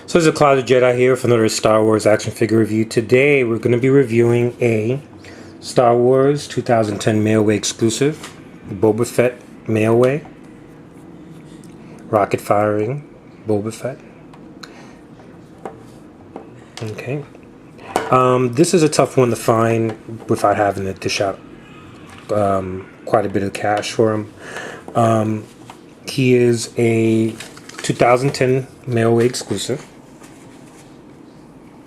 So there's a Closet Jedi here for another Star Wars action figure review. Today we're going to be reviewing a Star Wars 2010 Mailway exclusive, Boba Fett Mailway, rocket firing Boba Fett. Okay. This is a tough one to find without having to dish out quite a bit of cash for him. He is a 2010 Mailway exclusive.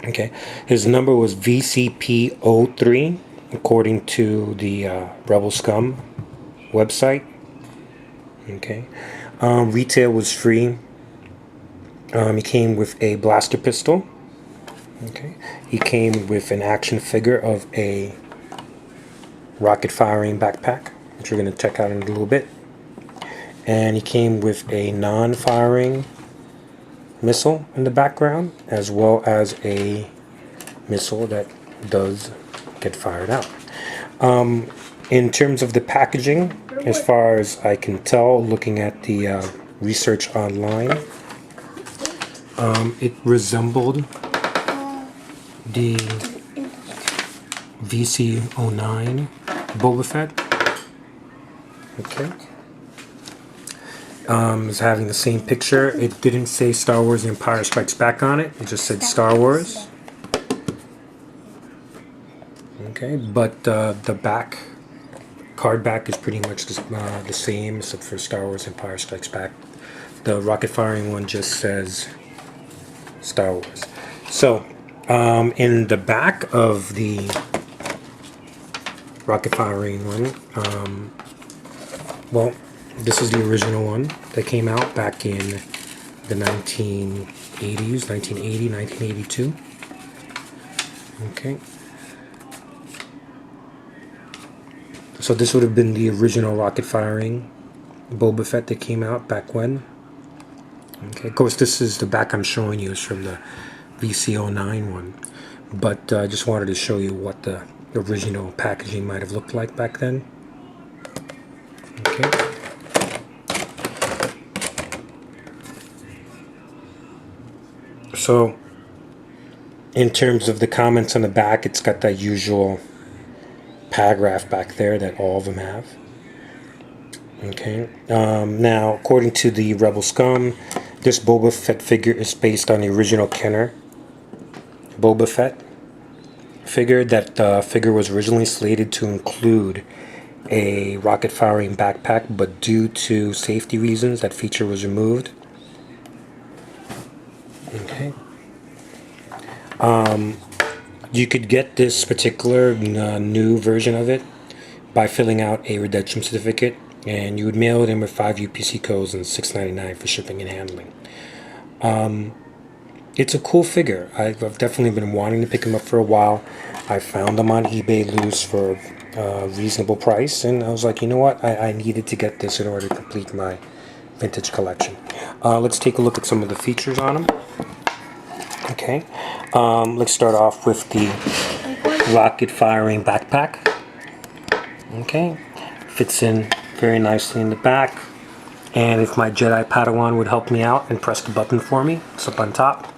Okay, his number was VCP03 according to the Rebel Scum website. Okay, retail was free. He came with a blaster pistol. Okay, he came with an action figure of a rocket firing backpack, which we're going to check out in a little bit. And he came with a non-firing missile in the background, as well as a missile that does get fired out. In terms of the packaging, as far as I can tell, looking at the research online, it resembled the VCP09 Boba Fett. Okay. Is having the same picture. It didn't say Star Wars The Empire Strikes Back on it. It just said Star Wars. Okay, but the back, card back is pretty much the same except for Star Wars Empire Strikes Back. The rocket firing one just says Star Wars. So, in the back of the rocket firing one, well, this is the original one that came out back in the 1980s, 1980, 1982. Okay. So this would have been the original rocket firing Boba Fett that came out back when. Okay. Of course, this is the back I'm showing you is from the VCP09 one. But I just wanted to show you what the original packaging might have looked like back then. Okay. So, in terms of the comments on the back, it's got that usual paragraph back there that all of them have. Okay. Now, according to the Rebel Scum, this Boba Fett figure is based on the original Kenner Boba Fett figure. That figure was originally slated to include a rocket-firing backpack, but due to safety reasons, that feature was removed. Okay. You could get this particular new version of it by filling out a redemption certificate, and you would mail it in with 5 UPC codes and $6.99 for shipping and handling. It's a cool figure. I've definitely been wanting to pick him up for a while. I found them on eBay loose for a reasonable price, and I was like, you know what? I needed to get this in order to complete my vintage collection. Let's take a look at some of the features on him. Okay, let's start off with the rocket firing backpack. Okay, fits in very nicely in the back. And if my Jedi Padawan would help me out and press the button for me, it's up on top.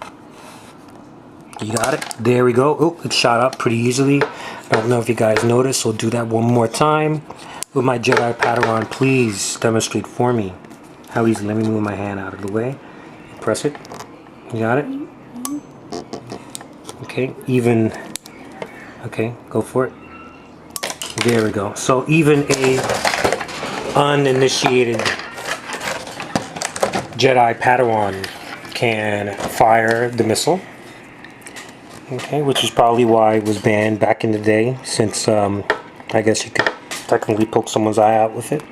You got it. There we go. Oh, it shot up pretty easily. I don't know if you guys noticed. We'll do that one more time with my Jedi Padawan. Please demonstrate for me how easy. Let me move my hand out of the way. Press it. You got it. Okay, even. Okay, go for it. There we go. So even a uninitiated Jedi Padawan can fire the missile. Okay, which is probably why it was banned back in the day, since I guess you could technically poke someone's eye out with it.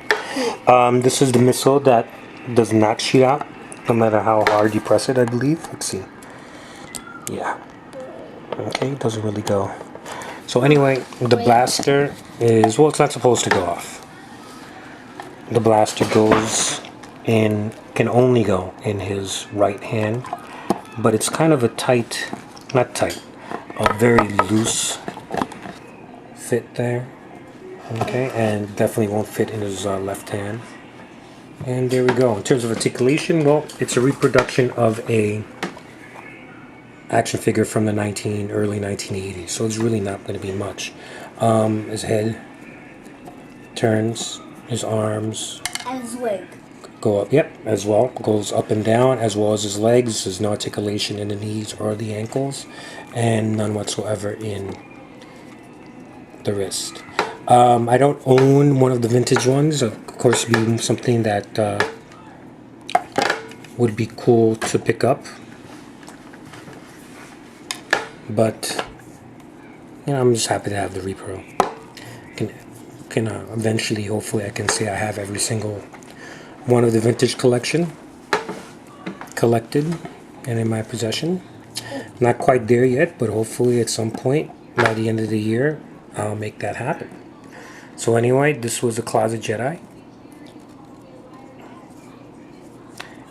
This is the missile that does not shoot out, no matter how hard you press it, I believe. Let's see. Yeah. Okay, it doesn't really go. So anyway, the blaster is, well, it's not supposed to go off. The blaster goes in, can only go in his right hand, but it's kind of a tight, not tight, a very loose fit there. Okay, and definitely won't fit in his left hand. And there we go. In terms of articulation, well, it's a reproduction of a action figure from the early 1980s, so it's really not going to be much. His head turns, his arms And his leg. go up, yep, as well, goes up and down, as well as his legs. There's no articulation in the knees or the ankles, and none whatsoever in the wrist. I don't own one of the vintage ones. Of course, it'd be something that would be cool to pick up, but you know, I'm just happy to have the repro. Can eventually, hopefully, I can say I have every single one of the vintage collection collected and in my possession. Not quite there yet, but hopefully at some point by the end of the year I'll make that happen. So anyway, this was the Closet Jedi,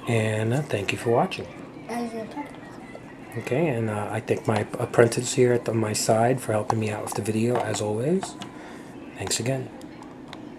and thank you for watching. Okay, and I thank my apprentice here at my side for helping me out with the video as always. Thanks again.